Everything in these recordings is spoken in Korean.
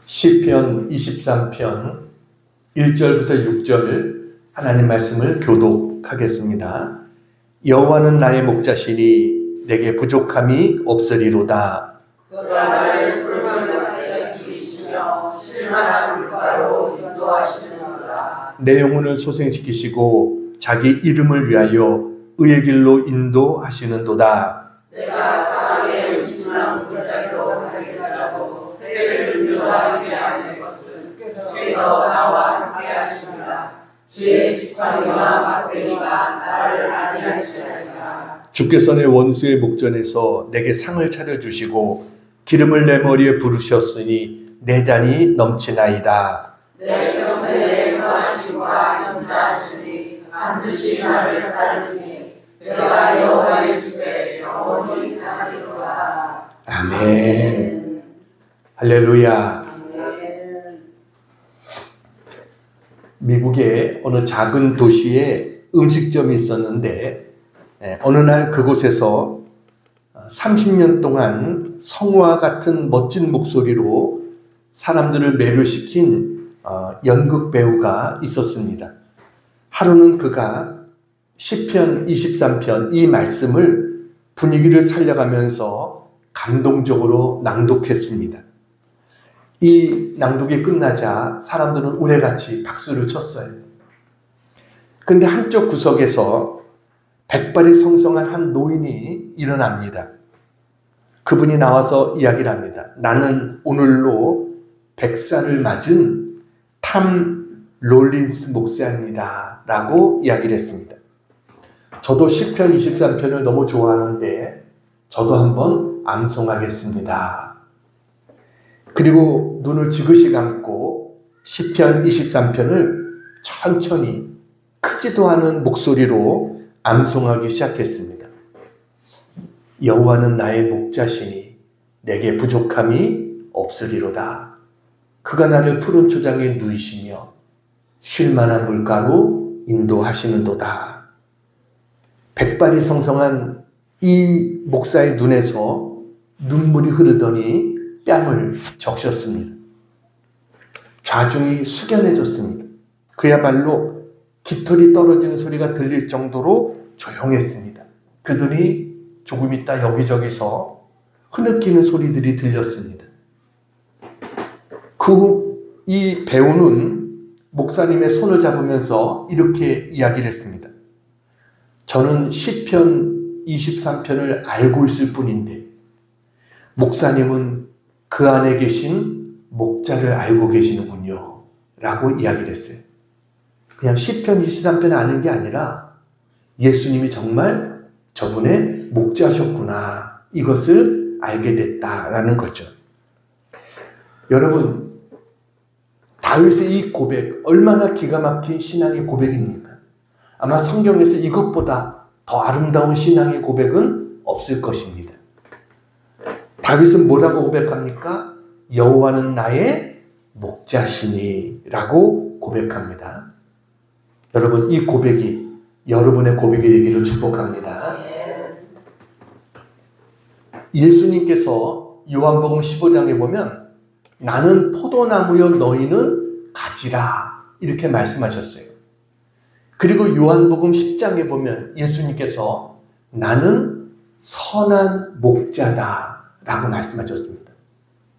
시편 23편 1절부터 6절 하나님 말씀을 교독하겠습니다. 여호와는 나의 목자시니 내게 부족함이 없으리로다. 그가 나를 푸른 물가에 이기시며 실만한 물가로 인도하시는도다. 내 영혼을 소생시키시고 자기 이름을 위하여 의의 길로 인도하시는도다. 내가 사방에 음침한 골짜기로 가게 하고 때를 인도하지 않는 것은 주께서 나와 함께 하십니다. 주의 지팡이와 막대기가 나를 안위하시리라. 주께서 내 원수의 목전에서 내게 상을 차려주시고 기름을 내 머리에 부으셨으니 내 잔이 넘치나이다. 내 평생에 선하심과 연자하시니 반드시 나를 따르니 내가 여호와의 집에 영원히 사리로다. 아멘. 할렐루야. 미국의 어느 작은 도시에 음식점이 있었는데 어느 날 그곳에서 30년 동안 성우와 같은 멋진 목소리로 사람들을 매료시킨 연극 배우가 있었습니다. 하루는 그가 시편 23편 이 말씀을 분위기를 살려가면서 감동적으로 낭독했습니다. 이 낭독이 끝나자 사람들은 우레같이 박수를 쳤어요. 그런데 한쪽 구석에서 백발이 성성한 한 노인이 일어납니다. 그분이 나와서 이야기를 합니다. 나는 오늘로 100살을 맞은 탐 롤린스 목사입니다. 라고 이야기를 했습니다. 저도 시편 23편을 너무 좋아하는데 저도 한번 암송하겠습니다. 그리고 눈을 지그시 감고 시편 23편을 천천히 크지도 않은 목소리로 암송하기 시작했습니다. 여호와는 나의 목자시니 내게 부족함이 없으리로다. 그가 나를 푸른 초장에 누이시며 쉴만한 물가로 인도하시는도다. 백발이 성성한 이 목사의 눈에서 눈물이 흐르더니 뺨을 적셨습니다. 좌중이 숙연해졌습니다. 그야말로 깃털이 떨어지는 소리가 들릴 정도로 조용했습니다. 그러더니 조금 있다 여기저기서 흐느끼는 소리들이 들렸습니다. 그 후 이 배우는 목사님의 손을 잡으면서 이렇게 이야기를 했습니다. 저는 시편 23편을 알고 있을 뿐인데 목사님은 그 안에 계신 목자를 알고 계시는군요. 라고 이야기를 했어요. 그냥 시편 23편을 아는 게 아니라 예수님이 정말 저분의 목자셨구나. 이것을 알게 됐다라는 거죠. 여러분, 다윗의 이 고백 얼마나 기가 막힌 신앙의 고백입니까? 아마 성경에서 이것보다 더 아름다운 신앙의 고백은 없을 것입니다. 다윗은 뭐라고 고백합니까? 여호와는 나의 목자시니 라고 고백합니다. 여러분, 이 고백이 여러분의 고백이 되기를 축복합니다. 예수님께서 요한복음 15장에 보면 나는 포도나무여 너희는 가지라 이렇게 말씀하셨어요. 그리고 요한복음 10장에 보면 예수님께서 나는 선한 목자다 라고 말씀하셨습니다.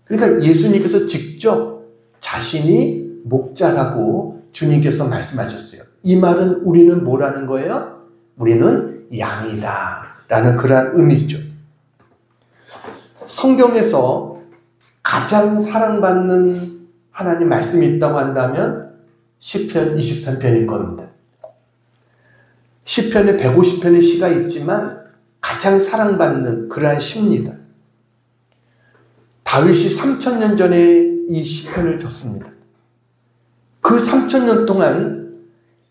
그러니까 예수님께서 직접 자신이 목자라고 주님께서 말씀하셨어요. 이 말은 우리는 뭐라는 거예요? 우리는 양이다 라는 그런 의미죠. 성경에서 가장 사랑받는 하나님 말씀이 있다고 한다면 시편 23편일 겁니다. 시편에 150편의 시가 있지만 가장 사랑받는 그러한 시입니다. 다윗이 3000년 전에 이 시편을 졌습니다. 그 3000년 동안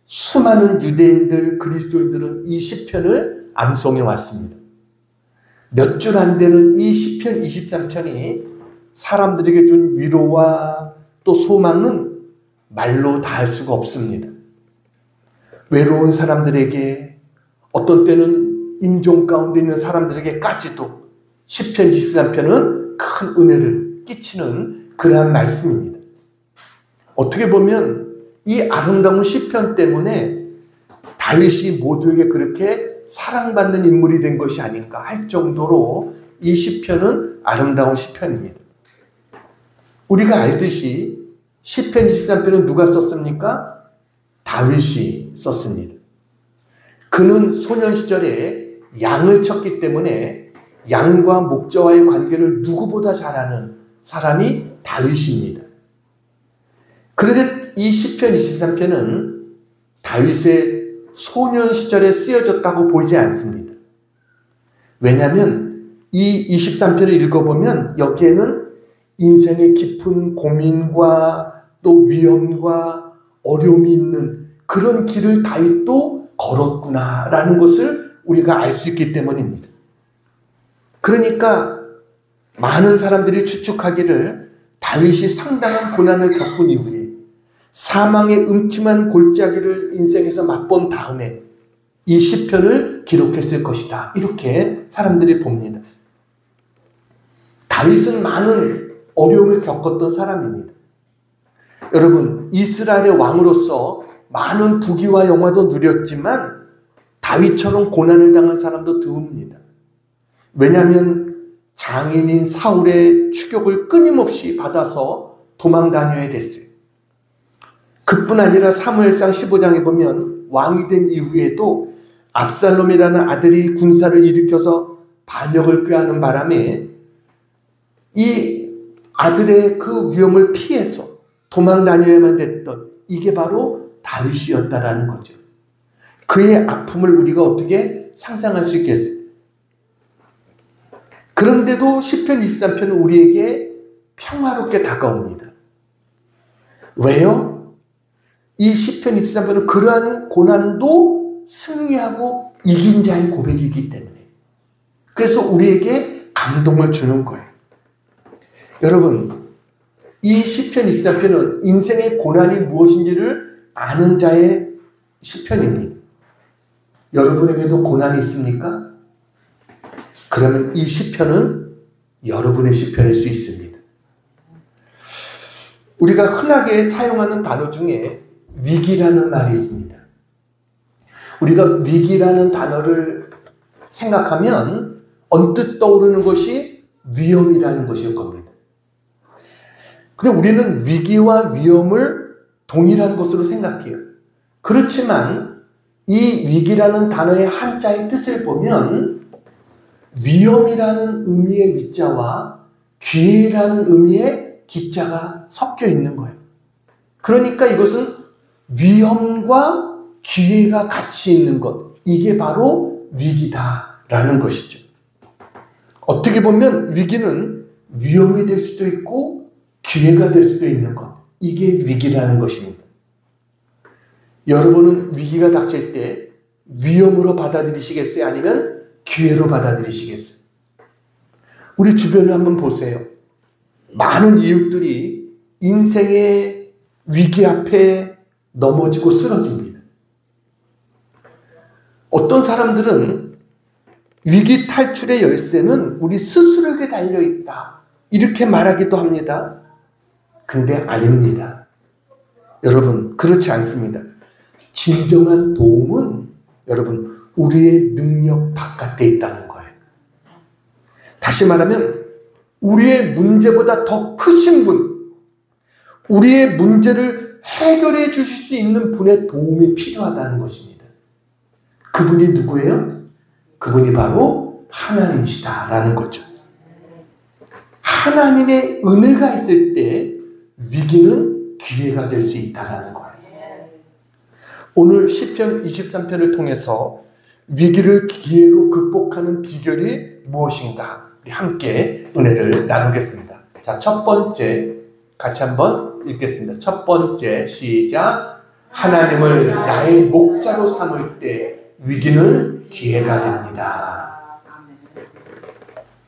수많은 유대인들, 그리스도인들은 이 시편을 암송해 왔습니다. 몇 줄 안 되는 이 시편 23편이 사람들에게 준 위로와 또 소망은 말로 다 할 수가 없습니다. 외로운 사람들에게, 어떤 때는 임종 가운데 있는 사람들에게까지도 시편 23편은 큰 은혜를 끼치는 그러한 말씀입니다. 어떻게 보면 이 아름다운 시편 때문에 다윗이 모두에게 그렇게 사랑받는 인물이 된 것이 아닌가 할 정도로 이 시편은 아름다운 시편입니다. 우리가 알듯이 시편 23편은 누가 썼습니까? 다윗이 썼습니다. 그는 소년 시절에 양을 쳤기 때문에 양과 목자와의 관계를 누구보다 잘 아는 사람이 다윗입니다. 그런데 이 시편 23편은 다윗의 소년 시절에 쓰여졌다고 보이지 않습니다. 왜냐하면 이 23편을 읽어보면 여기에는 인생의 깊은 고민과 또 위험과 어려움이 있는 그런 길을 다윗도 걸었구나라는 것을 우리가 알 수 있기 때문입니다. 그러니까 많은 사람들이 추측하기를 다윗이 상당한 고난을 겪은 이후에 사망의 음침한 골짜기를 인생에서 맛본 다음에 이 시편을 기록했을 것이다. 이렇게 사람들이 봅니다. 다윗은 많은 어려움을 겪었던 사람입니다. 여러분, 이스라엘의 왕으로서 많은 부귀와 영화도 누렸지만 다윗처럼 고난을 당한 사람도 드뭅니다. 왜냐하면 장인인 사울의 추격을 끊임없이 받아서 도망 다녀야 됐어요. 그뿐 아니라 사무엘상 15장에 보면 왕이 된 이후에도 압살롬이라는 아들이 군사를 일으켜서 반역을 꾀하는 바람에 이 아들의 그 위험을 피해서 도망 다녀야만 됐던 이게 바로 다윗이었다라는 거죠. 그의 아픔을 우리가 어떻게 상상할 수 있겠어요? 그런데도 시편 23편은 우리에게 평화롭게 다가옵니다. 왜요? 이 시편 23편은 그러한 고난도 승리하고 이긴 자의 고백이기 때문에. 그래서 우리에게 감동을 주는 거예요. 여러분, 이 시편 23편은 인생의 고난이 무엇인지를 아는 자의 시편입니다. 여러분에게도 고난이 있습니까? 그러면 이 시편은 여러분의 시편일 수 있습니다. 우리가 흔하게 사용하는 단어 중에 위기라는 말이 있습니다. 우리가 위기라는 단어를 생각하면 언뜻 떠오르는 것이 위험이라는 것일 겁니다. 근데 우리는 위기와 위험을 동일한 것으로 생각해요. 그렇지만 이 위기라는 단어의 한자의 뜻을 보면 위험이라는 의미의 위자와 기회라는 의미의 기자가 섞여 있는 거예요. 그러니까 이것은 위험과 기회가 같이 있는 것, 이게 바로 위기다라는 것이죠. 어떻게 보면 위기는 위험이 될 수도 있고 기회가 될 수도 있는 것, 이게 위기라는 것입니다. 여러분은 위기가 닥칠 때 위험으로 받아들이시겠어요? 아니면 기회로 받아들이시겠어요? 우리 주변을 한번 보세요. 많은 이웃들이 인생의 위기 앞에 넘어지고 쓰러집니다. 어떤 사람들은 위기 탈출의 열쇠는 우리 스스로에게 달려있다, 이렇게 말하기도 합니다. 근데 아닙니다. 여러분, 그렇지 않습니다. 진정한 도움은 여러분 우리의 능력 바깥에 있다는 거예요. 다시 말하면 우리의 문제보다 더 크신 분, 우리의 문제를 해결해 주실 수 있는 분의 도움이 필요하다는 것입니다. 그분이 누구예요? 그분이 바로 하나님이시다라는 거죠. 하나님의 은혜가 있을 때 위기는 기회가 될 수 있다는 거예요. 오늘 시편 23편을 통해서 위기를 기회로 극복하는 비결이 무엇인가 우리 함께 은혜를 나누겠습니다. 자, 첫 번째 같이 한번 읽겠습니다. 첫 번째 시작. 하나님을 나의 목자로 삼을 때 위기는 기회가 됩니다.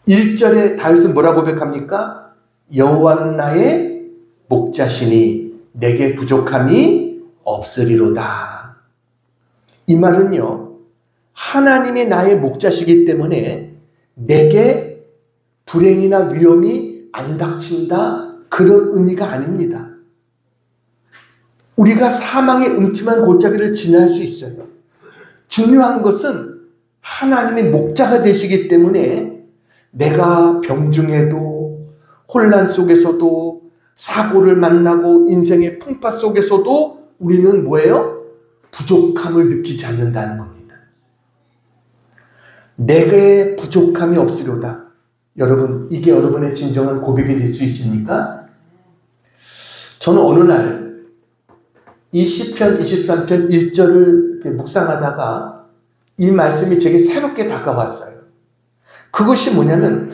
1절에 다윗은 뭐라고 고백합니까? 여호와는 나의 목자시니 내게 부족함이 없으리로다. 이 말은요, 하나님이 나의 목자시기 때문에 내게 불행이나 위험이 안 닥친다, 그런 의미가 아닙니다. 우리가 사망의 음침한 골짜기를 지날 수 있어요. 중요한 것은 하나님의 목자가 되시기 때문에 내가 병중에도 혼란 속에서도 사고를 만나고 인생의 풍파 속에서도 우리는 뭐예요? 부족함을 느끼지 않는다는 겁니다. 내게 부족함이 없으려다. 여러분, 이게 여러분의 진정한 고백이 될 수 있습니까? 저는 어느 날 이 시편 23편 1절을 묵상하다가 이 말씀이 제게 새롭게 다가왔어요. 그것이 뭐냐면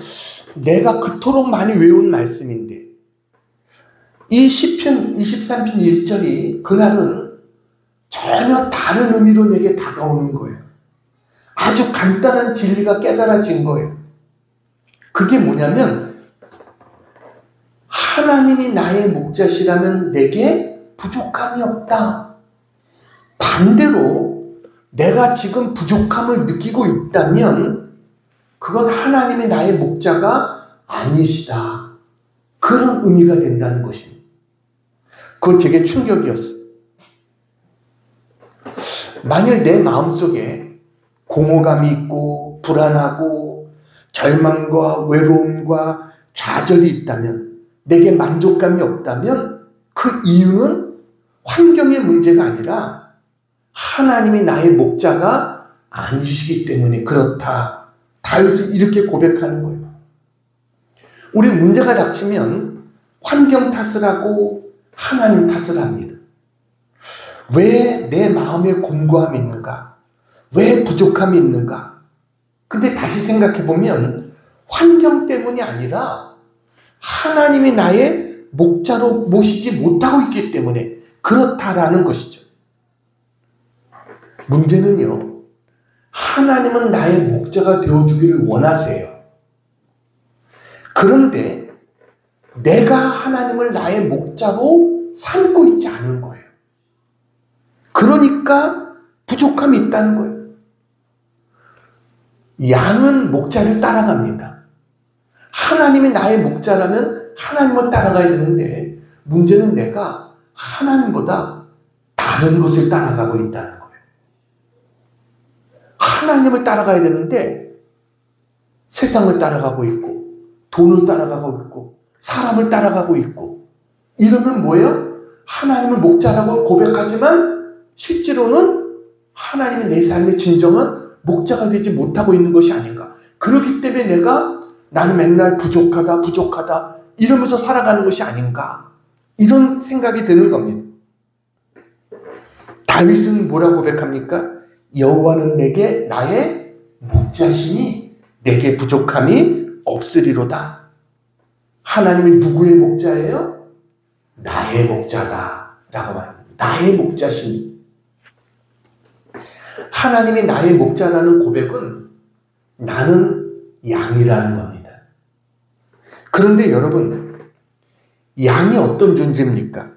내가 그토록 많이 외운 말씀인데 이 시편 23편 1절이 그날은 전혀 다른 의미로 내게 다가오는 거예요. 아주 간단한 진리가 깨달아진 거예요. 그게 뭐냐면 하나님이 나의 목자시라면 내게 부족함이 없다. 반대로 내가 지금 부족함을 느끼고 있다면 그건 하나님이 나의 목자가 아니시다. 그런 의미가 된다는 것입니다. 그건 제게 충격이었어요. 만일 내 마음속에 공허감이 있고 불안하고 절망과 외로움과 좌절이 있다면 내게 만족감이 없다면 그 이유는 환경의 문제가 아니라 하나님이 나의 목자가 아니시기 때문에 그렇다. 다윗은 이렇게 고백하는 거예요. 우리 문제가 닥치면 환경 탓을 하고 하나님 탓을 합니다. 왜 내 마음에 곤고함이 있는가? 왜 부족함이 있는가? 근데 다시 생각해 보면 환경 때문이 아니라 하나님이 나의 목자로 모시지 못하고 있기 때문에 그렇다라는 것이죠. 문제는요, 하나님은 나의 목자가 되어주기를 원하세요. 그런데 내가 하나님을 나의 목자로 삼고 있지 않은 거예요. 그러니까 부족함이 있다는 거예요. 양은 목자를 따라갑니다. 하나님이 나의 목자라면 하나님을 따라가야 되는데 문제는 내가 하나님보다 다른 것을 따라가고 있다는 거예요. 하나님을 따라가야 되는데 세상을 따라가고 있고 돈을 따라가고 있고 사람을 따라가고 있고 이러면 뭐예요? 하나님을 목자라고 고백하지만 실제로는 하나님이 내 삶의 진정한 목자가 되지 못하고 있는 것이 아닌가. 그렇기 때문에 나는 맨날 부족하다 이러면서 살아가는 것이 아닌가. 이런 생각이 드는 겁니다. 다윗은 뭐라고 고백합니까? 여호와는 내게 나의 목자시니 내게 부족함이 없으리로다. 하나님이 누구의 목자예요? 나의 목자다 라고 말합니다. 나의 목자시니. 하나님이 나의 목자라는 고백은 나는 양이라는 겁니다. 그런데 여러분, 양이 어떤 존재입니까?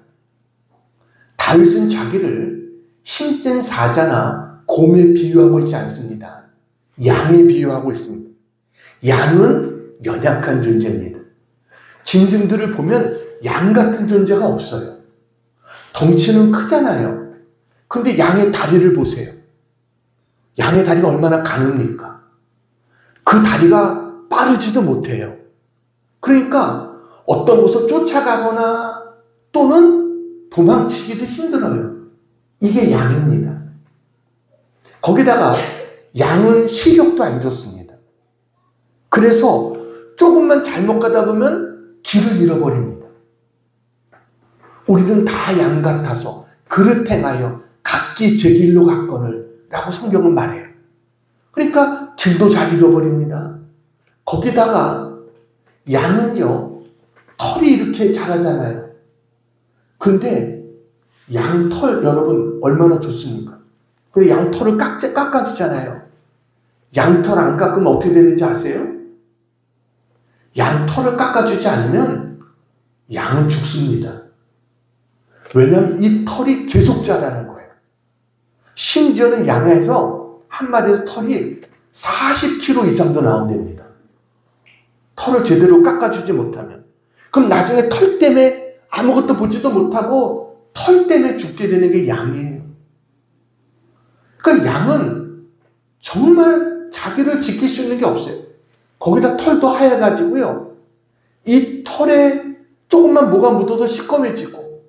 다윗은 자기를 힘센 사자나 곰에 비유하고 있지 않습니다. 양에 비유하고 있습니다. 양은 연약한 존재입니다. 짐승들을 보면 양 같은 존재가 없어요. 덩치는 크잖아요. 근데 양의 다리를 보세요. 양의 다리가 얼마나 가늡니까? 그 다리가 빠르지도 못해요. 그러니까 어떤 곳을 쫓아가거나 또는 도망치기도 힘들어요. 이게 양입니다. 거기다가 양은 시력도 안 좋습니다. 그래서 조금만 잘못 가다 보면 길을 잃어버립니다. 우리는 다 양 같아서 그릇 행하여 각기 제 길로 갔거늘 라고 성경은 말해요. 그러니까 길도 잘 잃어버립니다. 거기다가 양은요, 털이 이렇게 자라잖아요. 근데 양털 여러분 얼마나 좋습니까? 근데 양털을 깎아주잖아요. 양털 안 깎으면 어떻게 되는지 아세요? 양털을 깎아주지 않으면 양은 죽습니다. 왜냐하면 이 털이 계속 자라는 거예요. 심지어는 양에서 한 마리에서 털이 40kg 이상도 나온답니다. 털을 제대로 깎아주지 못하면. 그럼 나중에 털 때문에 아무것도 보지도 못하고 털 때문에 죽게 되는 게 양이에요. 그러니까 양은 정말 자기를 지킬 수 있는 게 없어요. 거기다 털도 하얘가지고요. 이 털에 조금만 뭐가 묻어도 시꺼매지고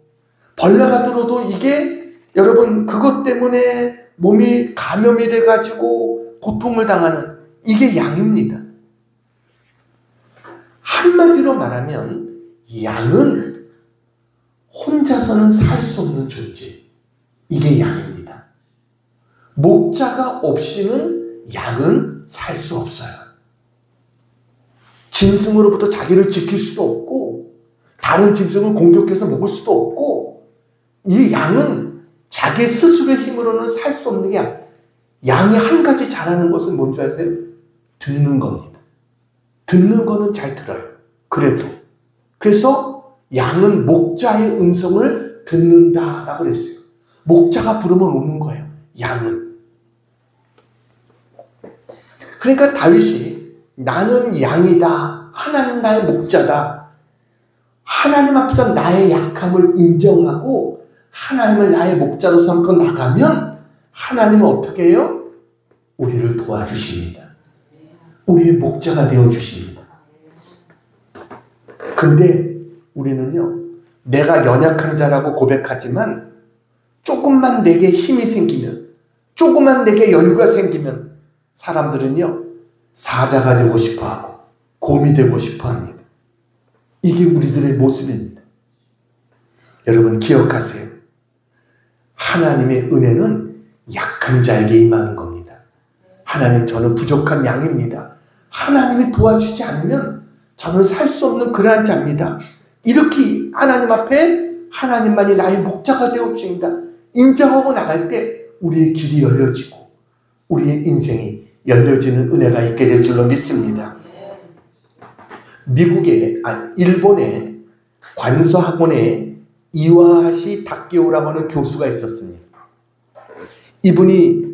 벌레가 들어도 이게 여러분 그것 때문에 몸이 감염이 돼가지고 고통을 당하는 이게 양입니다. 한마디로 말하면 양은 혼자서는 살 수 없는 존재. 이게 양입니다. 목자가 없이는 양은 살 수 없어요. 짐승으로부터 자기를 지킬 수도 없고 다른 짐승을 공격해서 먹을 수도 없고 이 양은 자기 스스로의 힘으로는 살 수 없는 게 아니에요. 양이 한 가지 잘하는 것은 뭔지 아세요? 듣는 겁니다. 듣는 거는 잘 들어요. 그래서 양은 목자의 음성을 듣는다라고 그랬어요. 목자가 부르면 오는 거예요. 양은. 그러니까 다윗이 나는 양이다. 하나님 나의 목자다. 하나님 앞에서 나의 약함을 인정하고 하나님을 나의 목자로 삼고 나가면 하나님은 어떻게 해요? 우리를 도와주십니다. 우리의 목자가 되어주십니다. 근데 우리는요, 내가 연약한 자라고 고백하지만 조금만 내게 힘이 생기면, 조금만 내게 여유가 생기면 사람들은요, 사자가 되고 싶어하고 곰이 되고 싶어합니다. 이게 우리들의 모습입니다. 여러분 기억하세요. 하나님의 은혜는 약한 자에게 임하는 겁니다. 하나님, 저는 부족한 양입니다. 하나님이 도와주지 않으면 저는 살 수 없는 그러한 자입니다. 이렇게 하나님 앞에 하나님만이 나의 목자가 되어 주신다. 인정하고 나갈 때 우리의 길이 열려지고 우리의 인생이 열려지는 은혜가 있게 될 줄로 믿습니다. 일본의 관서학원에 이와하시 다케오라고 하는 교수가 있었습니다. 이분이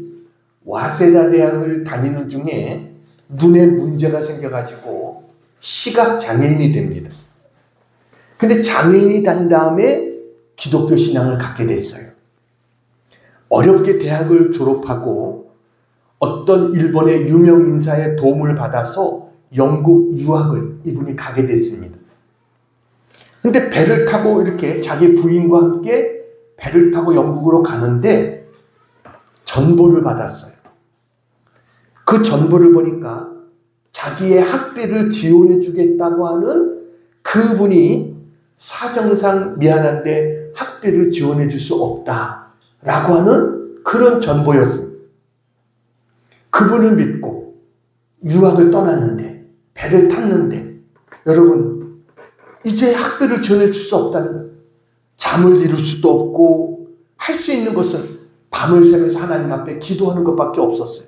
와세다 대학을 다니는 중에 눈에 문제가 생겨가지고 시각 장애인이 됩니다. 근데 장애인이 된 다음에 기독교 신앙을 갖게 됐어요. 어렵게 대학을 졸업하고 어떤 일본의 유명 인사의 도움을 받아서 영국 유학을 이분이 가게 됐습니다. 근데 배를 타고 이렇게 자기 부인과 함께 배를 타고 영국으로 가는데 전보를 받았어요. 그 전보를 보니까 자기의 학비를 지원해 주겠다고 하는 그분이 사정상 미안한데 학비를 지원해 줄 수 없다라고 하는 그런 전보였습니다. 그분을 믿고 유학을 떠났는데 배를 탔는데 여러분 이제 학비를 지원해 줄 수 없다는 거예요. 잠을 이룰 수도 없고 할 수 있는 것은 밤을 새면서 하나님 앞에 기도하는 것밖에 없었어요.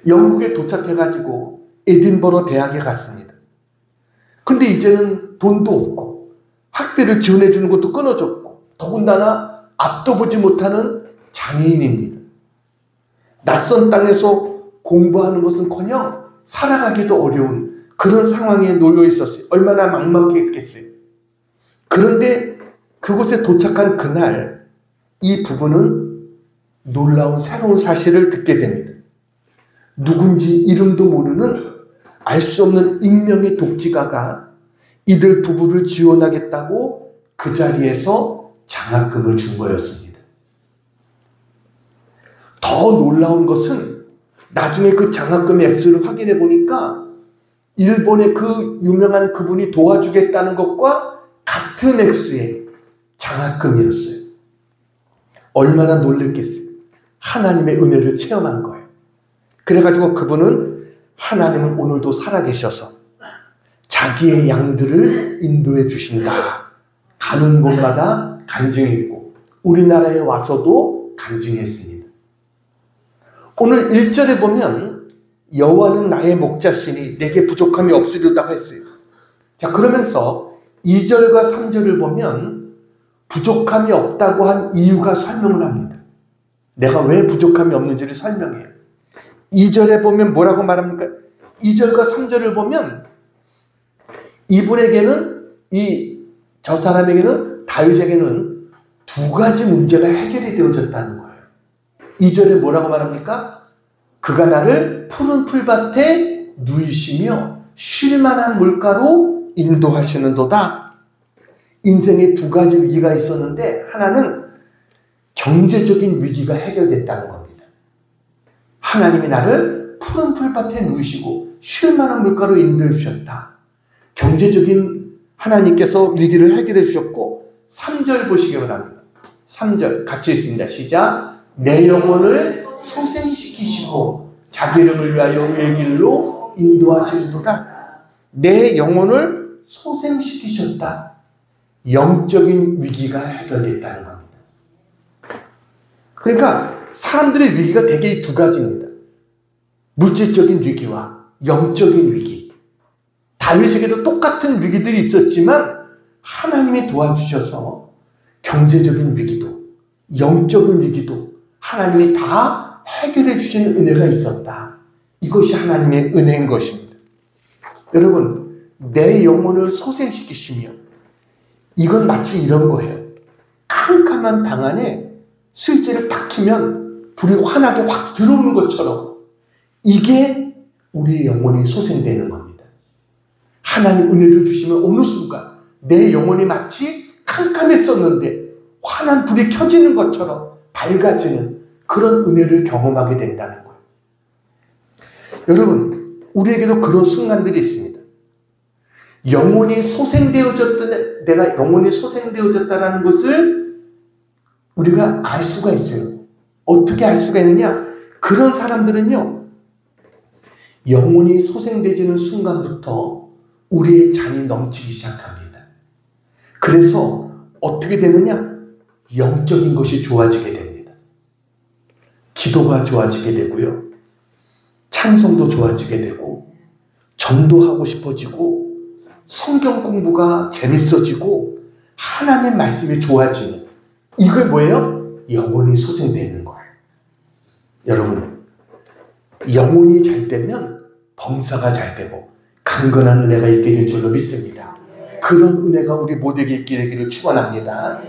영국에 도착해가지고 에딘버러 대학에 갔습니다. 근데 이제는 돈도 없고 학비를 지원해 주는 것도 끊어졌고 더군다나 앞도 보지 못하는 장애인입니다. 낯선 땅에서 공부하는 것은커녕 살아가기도 어려운 그런 상황에 놓여 있었어요. 얼마나 막막했겠어요. 그런데 그곳에 도착한 그날 이 부부는 놀라운 새로운 사실을 듣게 됩니다. 누군지 이름도 모르는 알 수 없는 익명의 독지가가 이들 부부를 지원하겠다고 그 자리에서 장학금을 준 거였습니다. 더 놀라운 것은 나중에 그 장학금의 액수를 확인해 보니까 일본의 그 유명한 그분이 도와주겠다는 것과 같은 액수의 장학금이었어요. 얼마나 놀랬겠어요. 하나님의 은혜를 체험한 거예요. 그래가지고 그분은 하나님은 오늘도 살아계셔서 자기의 양들을 인도해 주신다. 가는 곳마다 간증했고 우리나라에 와서도 간증했습니다. 오늘 1절에 보면 여호와는 나의 목자시니 내게 부족함이 없으리로다고 했어요. 자, 그러면서 2절과 3절을 보면 부족함이 없다고 한 이유가 설명을 합니다. 내가 왜 부족함이 없는지를 설명해요. 2절에 보면 뭐라고 말합니까? 2절과 3절을 보면 이분에게는 저 사람에게는 다윗에게는 두 가지 문제가 해결이 되어졌다는 거예요. 2절에 뭐라고 말합니까? 그가 나를 푸른 풀밭에 누이시며 쉴만한 물가로 인도하시는도다. 인생에 두 가지 위기가 있었는데 하나는 경제적인 위기가 해결됐다는 겁니다. 하나님이 나를 푸른 풀밭에 누이시고 쉴만한 물가로 인도해 주셨다. 경제적인 하나님께서 위기를 해결해 주셨고 3절 보시기 바랍니다. 3절 같이 있습니다. 시작. 내 영혼을 소생시키시고 자기 이름을 위하여 의의 길로 인도하시는도다. 내 영혼을 소생시키셨다. 영적인 위기가 해결됐다는 겁니다. 그러니까 사람들의 위기가 대개 두 가지입니다. 물질적인 위기와 영적인 위기. 다윗에게도 똑같은 위기들이 있었지만 하나님이 도와주셔서 경제적인 위기도 영적인 위기도 하나님이 다 해결해 주시는 은혜가 있었다. 이것이 하나님의 은혜인 것입니다. 여러분, 내 영혼을 소생시키시며, 이건 마치 이런 거예요. 캄캄한 방 안에 스위치를 딱 키면 불이 환하게 확 들어오는 것처럼 이게 우리의 영혼이 소생되는 겁니다. 하나님 은혜를 주시면 어느 순간 내 영혼이 마치 캄캄했었는데 환한 불이 켜지는 것처럼 밝아지는 그런 은혜를 경험하게 된다는 거예요. 여러분, 우리에게도 그런 순간들이 있습니다. 영혼이 소생되어졌던, 내가 영혼이 소생되어졌다는 것을 우리가 알 수가 있어요. 어떻게 알 수가 있느냐? 그런 사람들은요, 영혼이 소생되지는 순간부터 우리의 잔이 넘치기 시작합니다. 그래서 어떻게 되느냐? 영적인 것이 좋아지게 됩니다. 기도가 좋아지게 되고요. 찬송도 좋아지게 되고, 전도하고 싶어지고, 성경 공부가 재밌어지고, 하나님의 말씀이 좋아지는, 이게 뭐예요? 영혼이 소생되는 거예요. 여러분, 영혼이 잘 되면 범사가 잘 되고 강건한 은혜가 있게 될 줄로 믿습니다. 그런 은혜가 우리 모두에게 있게 되기를 축원합니다.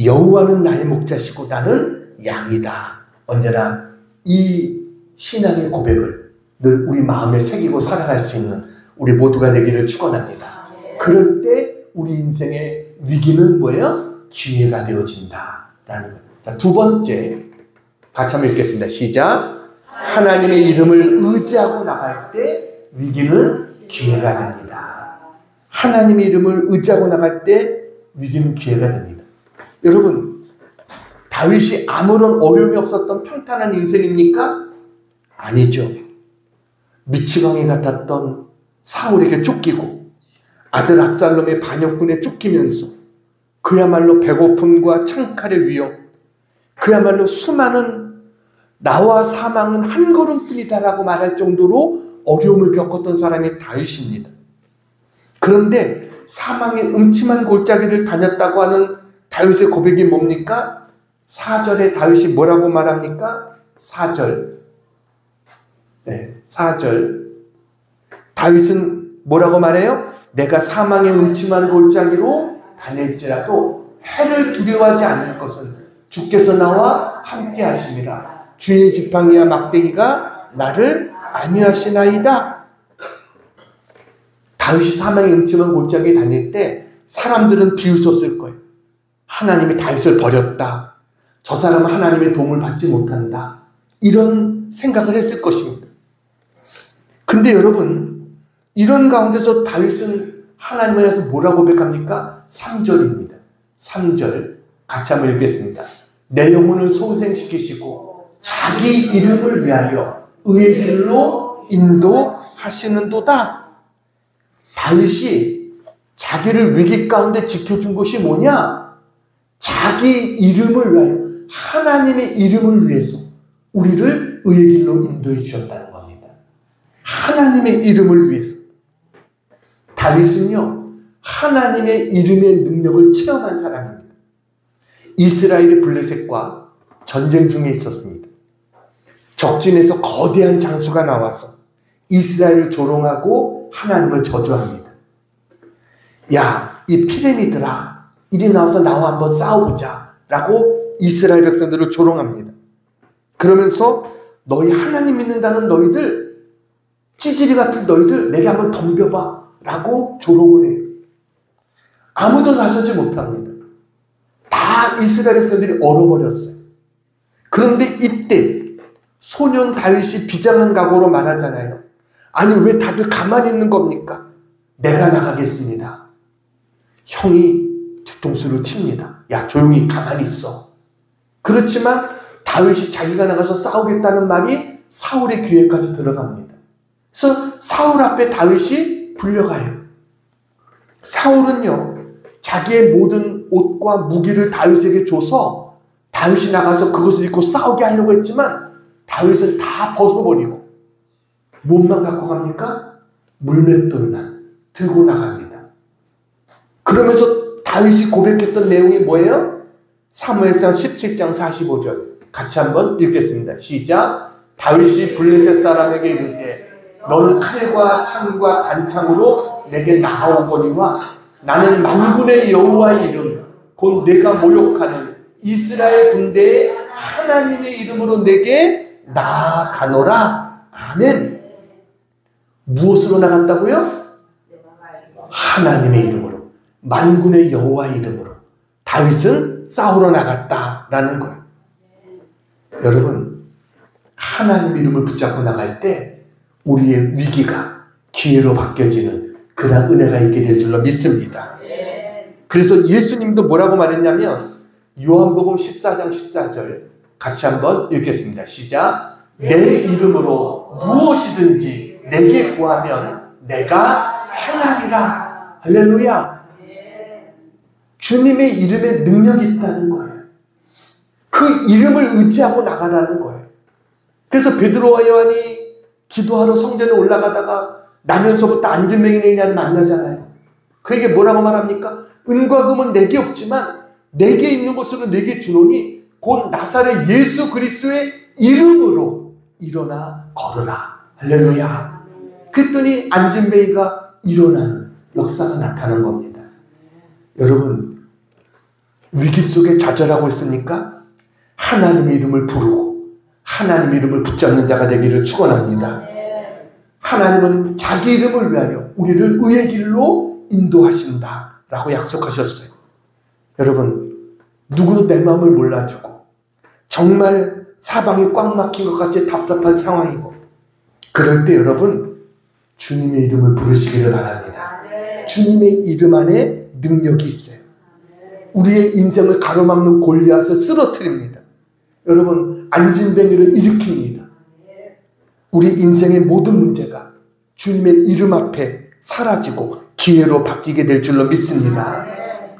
여호와는 나의 목자시고 나는 양이다. 언제나 이 신앙의 고백을 늘 우리 마음에 새기고 살아갈 수 있는 우리 모두가 되기를 축원합니다. 그럴 때 우리 인생의 위기는 뭐예요? 기회가 되어진다라는 거예요. 자, 두 번째 같이 한번 읽겠습니다. 시작. 하나님의 이름을 의지하고 나갈 때 위기는 기회가 됩니다. 하나님의 이름을 의지하고 나갈 때 위기는 기회가 됩니다. 여러분, 다윗이 아무런 어려움이 없었던 평탄한 인생입니까? 아니죠. 미치광이 같았던 사울에게 쫓기고 아들 압살롬의 반역군에 쫓기면서 그야말로 배고픔과 창칼의 위협, 그야말로 수많은 나와 사망은 한 걸음뿐이다라고 말할 정도로 어려움을 겪었던 사람이 다윗입니다. 그런데 사망의 음침한 골짜기를 다녔다고 하는 다윗의 고백이 뭡니까? 4절에 다윗이 뭐라고 말합니까? 4절. 네, 4절. 다윗은 뭐라고 말해요? 내가 사망의 음침한 골짜기로 다닐지라도 해를 두려워하지 않을 것은 주께서 나와 함께 하심이라. 주의 지팡이와 막대기가 나를 안위하시나이다. 다윗이 사망의 음침한 골짜기에 다닐 때 사람들은 비웃었을 거예요. 하나님이 다윗을 버렸다. 저 사람은 하나님의 도움을 받지 못한다. 이런 생각을 했을 것입니다. 근데 여러분, 이런 가운데서 다윗은 하나님에 대해서 뭐라고 고백합니까? 3절입니다. 3절 같이 한번 읽겠습니다. 내 영혼을 소생시키시고 자기 이름을 위하여 의의 길로 인도하시는도다. 다윗이 자기를 위기 가운데 지켜준 것이 뭐냐? 자기 이름을 위하여, 하나님의 이름을 위해서 우리를 의의 길로 인도해 주셨다는 겁니다. 하나님의 이름을 위해서. 다윗은요, 하나님의 이름의 능력을 체험한 사람입니다. 이스라엘의 블레셋과 전쟁 중에 있었습니다. 적진에서 거대한 장수가 나와서 이스라엘을 조롱하고 하나님을 저주합니다. 야, 이 피레미들아, 이리 나와서 나와 한번 싸워보자 라고 이스라엘 백성들을 조롱합니다. 그러면서 너희 하나님 믿는다는 너희들, 찌질이 같은 너희들 내게 한번 덤벼봐 라고 조롱을 해요. 아무도 나서지 못합니다. 다 이스라엘 백성들이 얼어버렸어요. 그런데 이때 소년 다윗이 비장한 각오로 말하잖아요. 아니 왜 다들 가만히 있는 겁니까? 내가 나가겠습니다. 형이 뒤통수를 칩니다. 야 조용히 가만히 있어. 그렇지만 다윗이 자기가 나가서 싸우겠다는 말이 사울의 귀에까지 들어갑니다. 그래서 사울 앞에 다윗이 불려가요. 사울은요 자기의 모든 옷과 무기를 다윗에게 줘서 다윗이 나가서 그것을 입고 싸우게 하려고 했지만 다윗은 다 벗어버리고 몸만 갖고 갑니까? 물맷돌만 들고 나갑니다. 그러면서 다윗이 고백했던 내용이 뭐예요? 사무엘상 17장 45절 같이 한번 읽겠습니다. 시작. 다윗이 블레셋 사람에게 이르되 너는 칼과 창과 단창으로 내게 나아오거니와 나는 만군의 여호와의 이름 곧 내가 모욕하는 이스라엘 군대의 하나님의 이름으로 내게 나아가노라. 아멘. 무엇으로 나갔다고요? 하나님의 이름으로, 만군의 여호와의 이름으로 다윗은 싸우러 나갔다라는 거예요. 여러분, 하나님의 이름을 붙잡고 나갈 때 우리의 위기가 기회로 바뀌어지는 그런 은혜가 있게 될 줄로 믿습니다. 그래서 예수님도 뭐라고 말했냐면 요한복음 14장 14절 같이 한번 읽겠습니다. 시작. 내 이름으로 무엇이든지 내게 구하면 내가 행하리라. 할렐루야. 주님의 이름에 능력이 있다는 거예요. 그 이름을 의지하고 나가라는 거예요. 그래서 베드로와 요한이 기도하러 성전에 올라가다가 나면서부터 안전뱅이를 만나잖아요. 그에게 뭐라고 말합니까? 은과 금은 내게 없지만 내게 있는 것으로 내게 주노니 곧 나사렛 예수 그리스도의 이름으로 일어나 걸어라. 할렐루야. 그랬더니 안전뱅이가 일어나는 역사가 나타난 겁니다. 여러분, 위기 속에 좌절하고 있습니까? 하나님의 이름을 부르고 하나님의 이름을 붙잡는 자가 되기를 축원합니다. 하나님은 자기 이름을 위하여 우리를 의의 길로 인도하신다 라고 약속하셨어요. 여러분, 누구도 내 마음을 몰라주고 정말 사방이 꽉 막힌 것 같이 답답한 상황이고 그럴 때 여러분 주님의 이름을 부르시기를 바랍니다. 주님의 이름 안에 능력이 있어요. 우리의 인생을 가로막는 골리앗을 쓰러뜨립니다. 여러분, 안진뱅이를 일으킵니다. 우리 인생의 모든 문제가 주님의 이름 앞에 사라지고 기회로 바뀌게 될 줄로 믿습니다.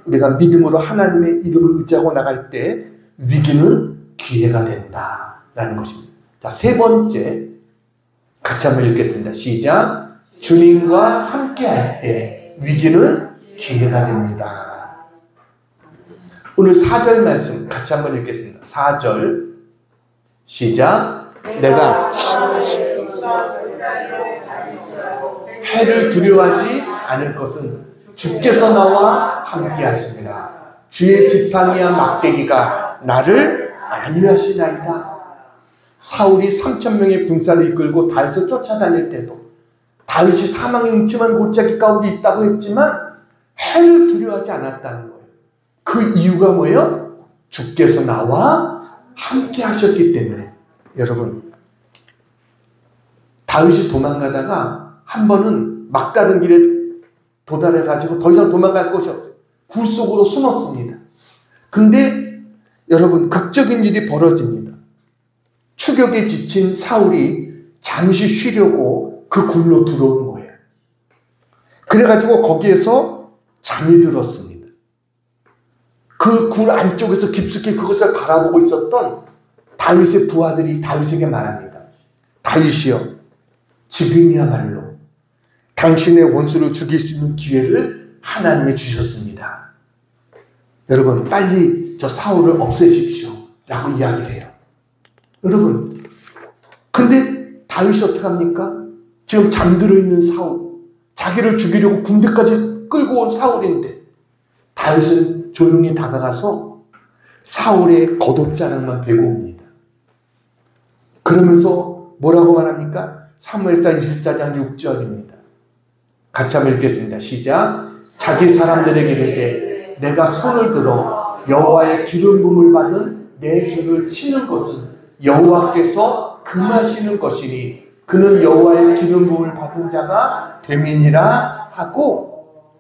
우리가 믿음으로 하나님의 이름을 의지하고 나갈 때 위기는 기회가 된다라는 것입니다. 자, 세 번째 같이 한번 읽겠습니다. 시작. 주님과 함께할 때 위기는 기회가 됩니다. 오늘 4절 말씀 같이 한번 읽겠습니다. 4절 시작. 내가 해를 두려워하지 않을 것은 주께서 나와 함께 하십니다. 주의 지팡이와 막대기가 나를 안위하시나이다. 사울이 3,000명의 군사를 이끌고 다윗을 쫓아다닐 때도 다윗이 사망의 음침한 골짜기 가운데 있다고 했지만 해를 두려워하지 않았다는 거예요. 그 이유가 뭐예요? 주께서 나와 함께 하셨기 때문에. 여러분, 다윗이 도망가다가 한 번은 막다른 길에 도달해가지고 더 이상 도망갈 곳이 없어요. 굴 속으로 숨었습니다. 근데 여러분, 극적인 일이 벌어집니다. 추격에 지친 사울이 잠시 쉬려고 그 굴로 들어온 거예요. 그래가지고 거기에서 잠이 들었습니다. 그 굴 안쪽에서 깊숙이 그것을 바라보고 있었던 다윗의 부하들이 다윗에게 말합니다. 다윗이여, 지금이야말로 당신의 원수를 죽일 수 있는 기회를 하나님이 주셨습니다. 여러분, 빨리 저 사울을 없애십시오 라고 이야기를 해요. 여러분, 근데 다윗이 어떻게 합니까? 지금 잠들어 있는 사울, 자기를 죽이려고 군대까지 끌고 온 사울인데 다윗은 조용히 다가가서 사울의 겉옷자락만 베고 옵니다. 그러면서 뭐라고 말합니까? 사무엘상 24장 6절입니다. 같이 한번 읽겠습니다. 시작. 자기 사람들에게 이르되 내가 손을 들어 여호와의 기름 부음을 받은 내 주를 치는 것은 여호와께서 금하시는 것이니 그는 여호와의 기름 부음을 받은 자가 됨이니라 하고,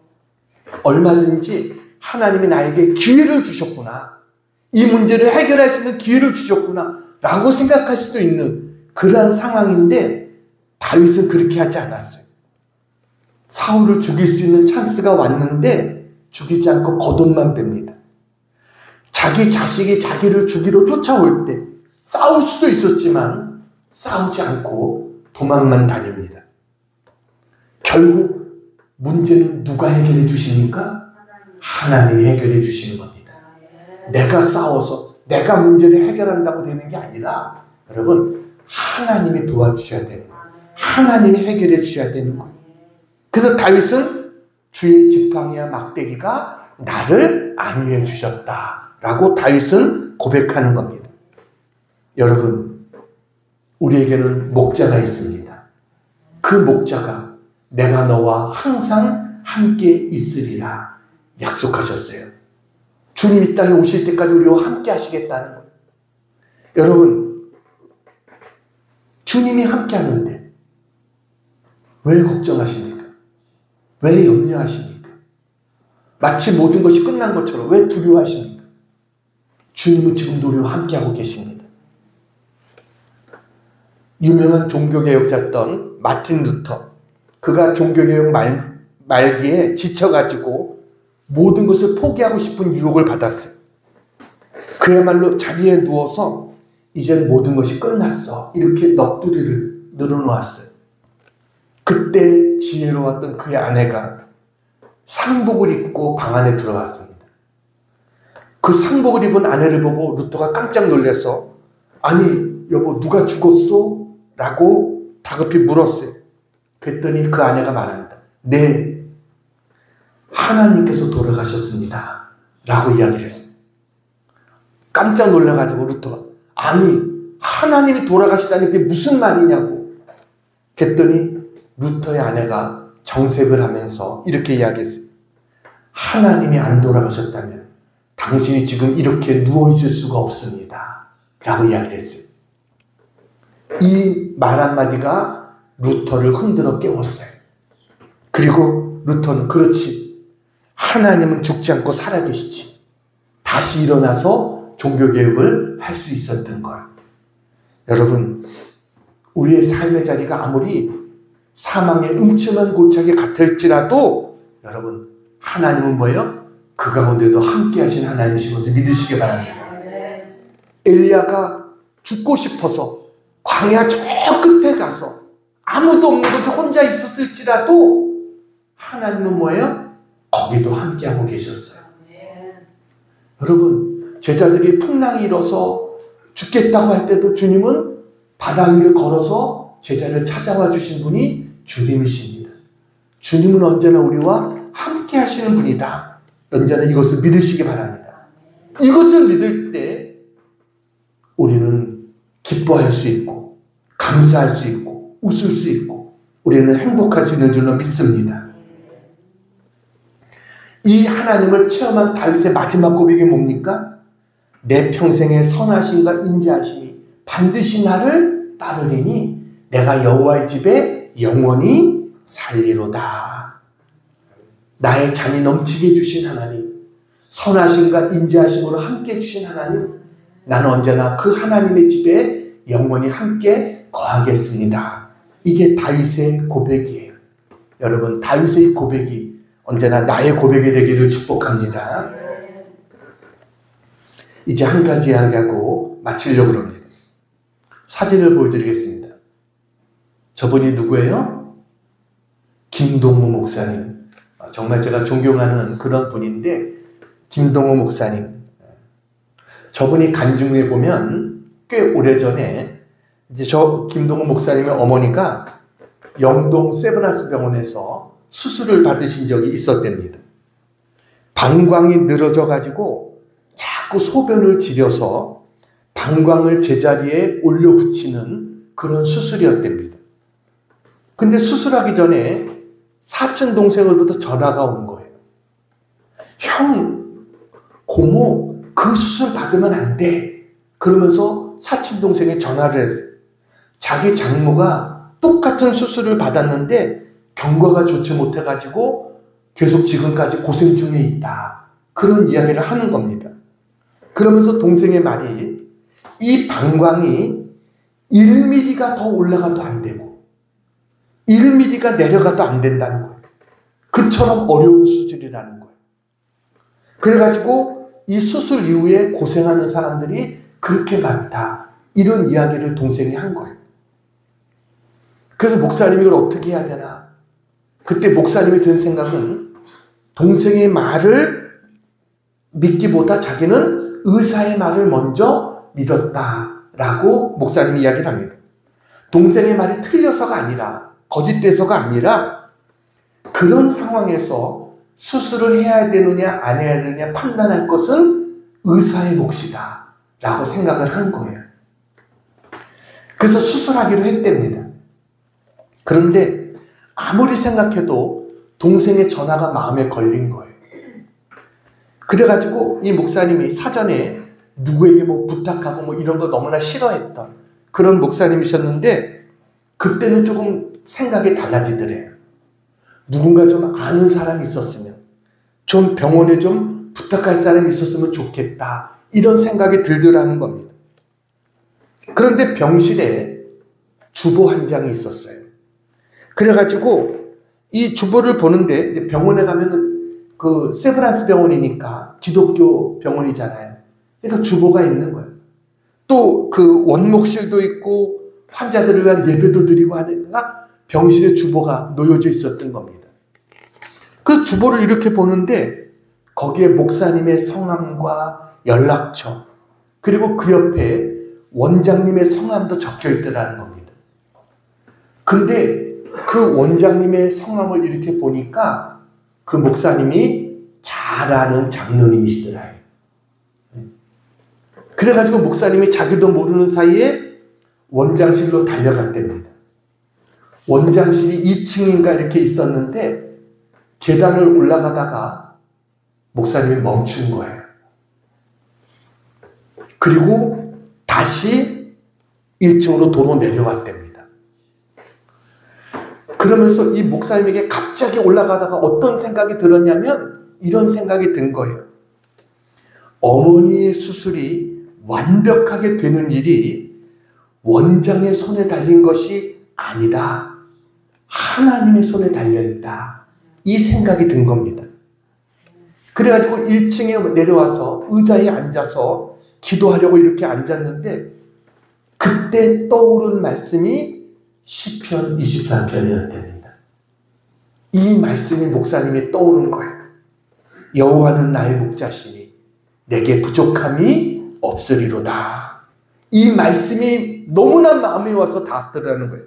얼마든지 하나님이 나에게 기회를 주셨구나, 이 문제를 해결할 수 있는 기회를 주셨구나 라고 생각할 수도 있는 그러한 상황인데 다윗은 그렇게 하지 않았어요. 사울을 죽일 수 있는 찬스가 왔는데 죽이지 않고 겉옷만 뺍니다. 자기 자식이 자기를 죽이러 쫓아올 때 싸울 수도 있었지만 싸우지 않고 도망만 다닙니다. 결국 문제는 누가 해결해 주십니까? 하나님이 해결해 주시는 겁니다. 내가 싸워서 내가 문제를 해결한다고 되는 게 아니라 여러분, 하나님이 도와주셔야 되는 거예요. 하나님이 해결해 주셔야 되는 거예요. 그래서 다윗은 주의 지팡이와 막대기가 나를 안위해 주셨다 라고 다윗은 고백하는 겁니다. 여러분, 우리에게는 목자가 있습니다. 그 목자가 내가 너와 항상 함께 있으리라 약속하셨어요. 주님 이 땅에 오실 때까지 우리와 함께 하시겠다는 거예요. 여러분, 주님이 함께 하는데 왜 걱정하십니까? 왜 염려하십니까? 마치 모든 것이 끝난 것처럼 왜 두려워하십니까? 주님은 지금도 우리와 함께하고 계십니다. 유명한 종교개혁자였던 마틴 루터, 그가 종교개혁 말기에 지쳐가지고 모든 것을 포기하고 싶은 유혹을 받았어요. 그야말로 자리에 누워서 이젠 모든 것이 끝났어 이렇게 넋두리를 늘어놓았어요. 그때 지혜로웠던 그의 아내가 상복을 입고 방 안에 들어왔습니다. 그 상복을 입은 아내를 보고 루터가 깜짝 놀라서 아니 여보 누가 죽었어? 라고 다급히 물었어요. 그랬더니 그 아내가 말합니다. 네, 하나님께서 돌아가셨습니다 라고 이야기를 했어요. 깜짝 놀라가지고 루터가 아니 하나님이 돌아가시다니 그게 무슨 말이냐고. 그랬더니 루터의 아내가 정색을 하면서 이렇게 이야기했어요. 하나님이 안 돌아가셨다면 당신이 지금 이렇게 누워있을 수가 없습니다 라고 이야기했어요. 이 말 한마디가 루터를 흔들어 깨웠어요. 그리고 루터는 그렇지, 하나님은 죽지 않고 살아계시지, 다시 일어나서 종교개혁을 할 수 있었던 걸. 여러분, 우리의 삶의 자리가 아무리 사망의 음침한 고착에 같을지라도 여러분, 하나님은 뭐예요? 그 가운데도 함께 하신 하나님이신 것을 믿으시기 바랍니다. 엘리야가 죽고 싶어서 광야 저 끝에 가서 아무도 없는 곳에 혼자 있었을지라도 하나님은 뭐예요? 거기도 함께하고 계셨어요. 여러분, 제자들이 풍랑이 일어서 죽겠다고 할 때도 주님은 바다 위를 걸어서 제자를 찾아와 주신 분이 주님이십니다. 주님은 언제나 우리와 함께 하시는 분이다. 언제나 이것을 믿으시기 바랍니다. 이것을 믿을 때 우리는 기뻐할 수 있고 감사할 수 있고 웃을 수 있고 우리는 행복할 수 있는 줄로 믿습니다. 이 하나님을 체험한 다윗의 마지막 고백이 뭡니까? 내 평생의 선하심과 인자하심이 반드시 나를 따르리니 내가 여호와의 집에 영원히 살리로다. 나의 잔이 넘치게 해주신 하나님, 선하심과 인자하심으로 함께 해주신 하나님, 나는 언제나 그 하나님의 집에 영원히 함께 거하겠습니다. 이게 다윗의 고백이에요. 여러분, 다윗의 고백이 언제나 나의 고백이 되기를 축복합니다. 이제 한 가지 이야기하고 마치려고 합니다. 사진을 보여드리겠습니다. 저분이 누구예요? 김동무 목사님. 정말 제가 존경하는 그런 분인데, 김동무 목사님. 저분이 간증에 보면 꽤 오래전에 이제 저 김동무 목사님의 어머니가 영동 세브란스 병원에서 수술을 받으신 적이 있었답니다. 방광이 늘어져 가지고 자꾸 소변을 지려서 방광을 제자리에 올려붙이는 그런 수술이었답니다. 근데 수술하기 전에 사촌 동생으로부터 전화가 온 거예요. 형, 고모, 그 수술 받으면 안 돼. 그러면서 사촌 동생이 전화를 했어요. 자기 장모가 똑같은 수술을 받았는데 경과가 좋지 못해가지고 계속 지금까지 고생 중에 있다. 그런 이야기를 하는 겁니다. 그러면서 동생의 말이 이 방광이 1mm가 더 올라가도 안 되고 1mm가 내려가도 안 된다는 거예요. 그처럼 어려운 수술이라는 거예요. 그래가지고 이 수술 이후에 고생하는 사람들이 그렇게 많다. 이런 이야기를 동생이 한 거예요. 그래서 목사님이 이걸 어떻게 해야 되나? 그때 목사님이 든 생각은 동생의 말을 믿기보다 자기는 의사의 말을 먼저 믿었다라고 목사님이 이야기를 합니다. 동생의 말이 틀려서가 아니라 거짓돼서가 아니라 그런 상황에서 수술을 해야 되느냐 안 해야 되느냐 판단할 것은 의사의 몫이다 라고 생각을 한 거예요. 그래서 수술하기로 했답니다. 그런데 아무리 생각해도 동생의 전화가 마음에 걸린 거예요. 그래가지고 이 목사님이 사전에 누구에게 뭐 부탁하고 뭐 이런 거 너무나 싫어했던 그런 목사님이셨는데 그때는 조금 생각이 달라지더래요. 누군가 좀 아는 사람이 있었으면 좀 병원에 좀 부탁할 사람이 있었으면 좋겠다 이런 생각이 들더라는 겁니다. 그런데 병실에 주보 한 장이 있었어요. 그래가지고 이 주보를 보는데 병원에 가면은 그 세브란스 병원이니까 기독교 병원이잖아요. 그러니까 주보가 있는 거예요. 또 그 원목실도 있고 환자들을 위한 예배도 드리고 하니까 병실에 주보가 놓여져 있었던 겁니다. 그 주보를 이렇게 보는데 거기에 목사님의 성함과 연락처 그리고 그 옆에 원장님의 성함도 적혀 있더라는 겁니다. 근데 그 원장님의 성함을 이렇게 보니까 그 목사님이 잘 아는 장로님이시더라고요. 그래가지고 목사님이 자기도 모르는 사이에 원장실로 달려갔답니다. 원장실이 2층인가 이렇게 있었는데 계단을 올라가다가 목사님이 멈춘 거예요. 그리고 다시 1층으로 도로 내려왔답니다. 그러면서 이 목사님에게 갑자기 올라가다가 어떤 생각이 들었냐면 이런 생각이 든 거예요. 어머니의 수술이 완벽하게 되는 일이 원장의 손에 달린 것이 아니다. 하나님의 손에 달려있다. 이 생각이 든 겁니다. 그래가지고 1층에 내려와서 의자에 앉아서 기도하려고 이렇게 앉았는데 그때 떠오른 말씀이 시편 24편이었답니다. 이 말씀이 목사님이 떠오른 거예요. 여호와는 나의 목자시니 내게 부족함이 없으리로다. 이 말씀이 너무나 마음에 와서 닿았더라는 거예요.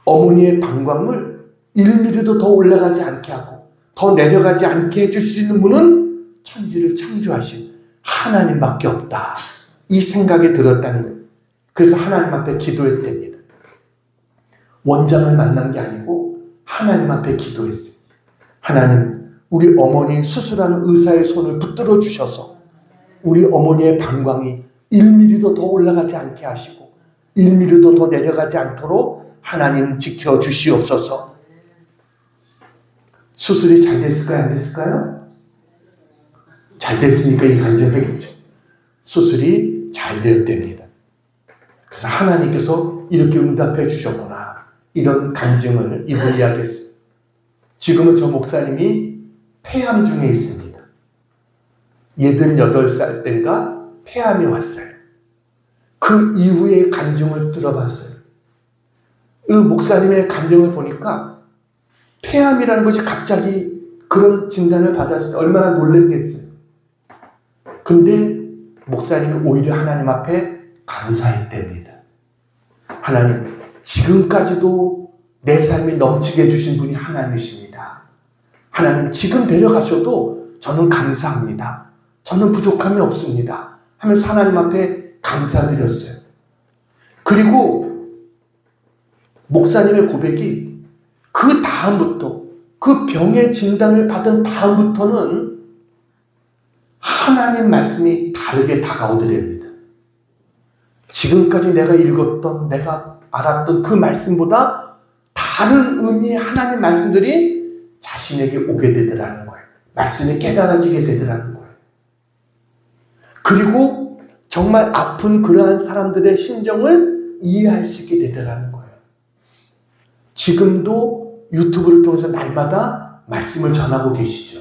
어머니의 방광을 1mm도 더 올라가지 않게 하고 더 내려가지 않게 해줄 수 있는 분은 천지를 창조하신 하나님밖에 없다. 이 생각이 들었다는 거예요. 그래서 하나님 앞에 기도했답니다. 원장을 만난 게 아니고 하나님 앞에 기도했어요. 하나님, 우리 어머니 수술하는 의사의 손을 붙들어 주셔서 우리 어머니의 방광이 1mm도 더 올라가지 않게 하시고 1mm도 더 내려가지 않도록 하나님 지켜주시옵소서. 수술이 잘 됐을까요? 안 됐을까요? 잘 됐으니까 이 간증하겠죠. 수술이 잘 되었답니다. 그래서 하나님께서 이렇게 응답해 주셨구나. 이런 간증을 이분이 이야기했어요. 지금은 저 목사님이 폐암 중에 있습니다. 88살 때인가 폐암이 왔어요. 그 이후에 간증을 들어봤어요. 그 목사님의 간증을 보니까 폐암이라는 것이 갑자기 그런 진단을 받았을 때 얼마나 놀랬겠어요. 근데 목사님이 오히려 하나님 앞에 감사했답니다. 하나님, 지금까지도 내 삶이 넘치게 해주신 분이 하나님이십니다. 하나님 지금 데려가셔도 저는 감사합니다. 저는 부족함이 없습니다. 하면서 하나님 앞에 감사드렸어요. 그리고 목사님의 고백이 그 다음부터, 그 병의 진단을 받은 다음부터는 하나님 말씀이 다르게 다가오더랍니다. 지금까지 내가 읽었던, 내가 알았던 그 말씀보다 다른 의미의 하나님 말씀들이 자신에게 오게 되더라는 거예요. 말씀이 깨달아지게 되더라는 거예요. 그리고 정말 아픈 그러한 사람들의 심정을 이해할 수 있게 되더라는 거예요. 지금도 유튜브를 통해서 날마다 말씀을 전하고 계시죠.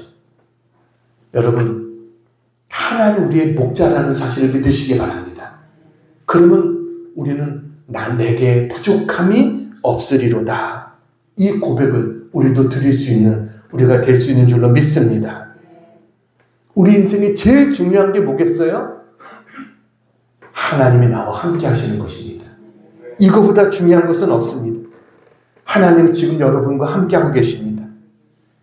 여러분, 하나님 우리의 목자라는 사실을 믿으시기 바랍니다. 그러면 우리는 내게 부족함이 없으리로다. 이 고백을 우리도 드릴 수 있는, 우리가 될 수 있는 줄로 믿습니다. 우리 인생에 제일 중요한 게 뭐겠어요? 하나님이 나와 함께 하시는 것입니다. 이거보다 중요한 것은 없습니다. 하나님은 지금 여러분과 함께하고 계십니다.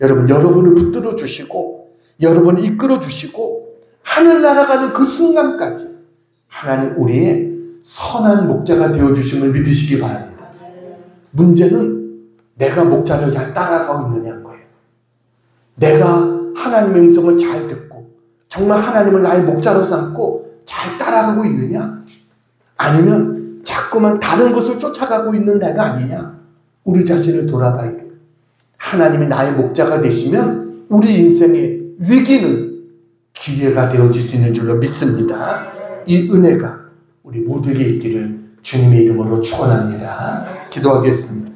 여러분, 여러분을 붙들어 주시고 여러분을 이끌어 주시고 하늘나라 가는 그 순간까지 하나님 우리의 선한 목자가 되어주심을 믿으시기 바랍니다. 문제는 내가 목자를 잘 따라가고 있느냐는 거예요. 내가 하나님의 음성을 잘 듣고 정말 하나님을 나의 목자로 삼고 잘 따라가고 있느냐, 아니면 자꾸만 다른 것을 쫓아가고 있는 내가 아니냐. 우리 자신을 돌아봐야 돼요. 하나님이 나의 목자가 되시면 우리 인생의 위기는 기회가 되어질 수 있는 줄로 믿습니다. 이 은혜가 우리 모두에게 있기를 주님의 이름으로 축원합니다. 기도하겠습니다.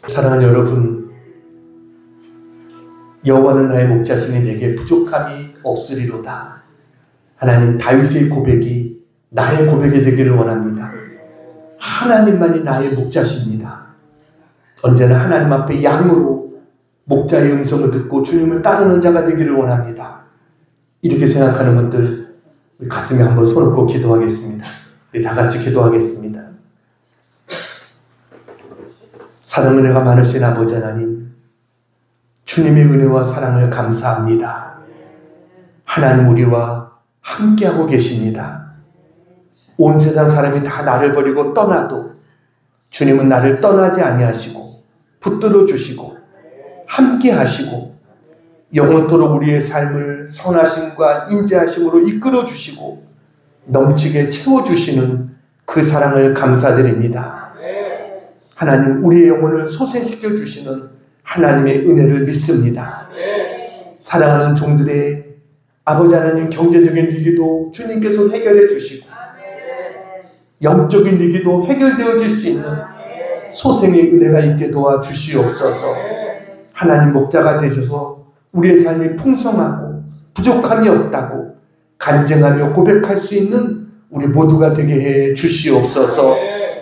사랑하는 여러분, 여호와는 나의 목자시니 내게 부족함이 없으리로다. 하나님, 다윗의 고백이 나의 고백이 되기를 원합니다. 하나님만이 나의 목자십니다. 언제나 하나님 앞에 양으로 목자의 음성을 듣고 주님을 따르는 자가 되기를 원합니다. 이렇게 생각하는 분들, 우리 가슴에 한번 손을 얹고 기도하겠습니다. 우리 다 같이 기도하겠습니다. 사랑 은혜가 많으신 아버지 하나님, 주님의 은혜와 사랑을 감사합니다. 하나님 우리와 함께하고 계십니다. 온 세상 사람이 다 나를 버리고 떠나도 주님은 나를 떠나지 아니하시고 붙들어 주시고 함께 하시고 영원토록 우리의 삶을 선하심과 인자하심으로 이끌어 주시고 넘치게 채워주시는 그 사랑을 감사드립니다. 하나님, 우리의 영혼을 소생시켜 주시는 하나님의 은혜를 믿습니다. 사랑하는 종들의 아버지 하나님, 경제적인 위기도 주님께서 해결해 주시고 영적인 위기도 해결되어질 수 있는 소생의 은혜가 있게 도와주시옵소서. 하나님 목자가 되셔서 우리의 삶이 풍성하고 부족함이 없다고 간증하며 고백할 수 있는 우리 모두가 되게 해 주시옵소서.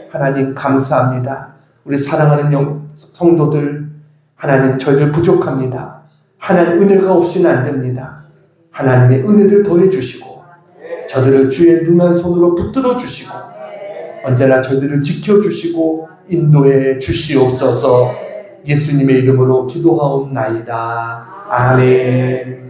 하나님 감사합니다. 우리 사랑하는 성도들, 하나님 저희들 부족합니다. 하나님 은혜가 없이는 안 됩니다. 하나님의 은혜를 더해 주시고 저들을 주의 능한 손으로 붙들어 주시고 언제나 저희들을 지켜주시고 인도해 주시옵소서. 예수님의 이름으로 기도하옵나이다. 아멘.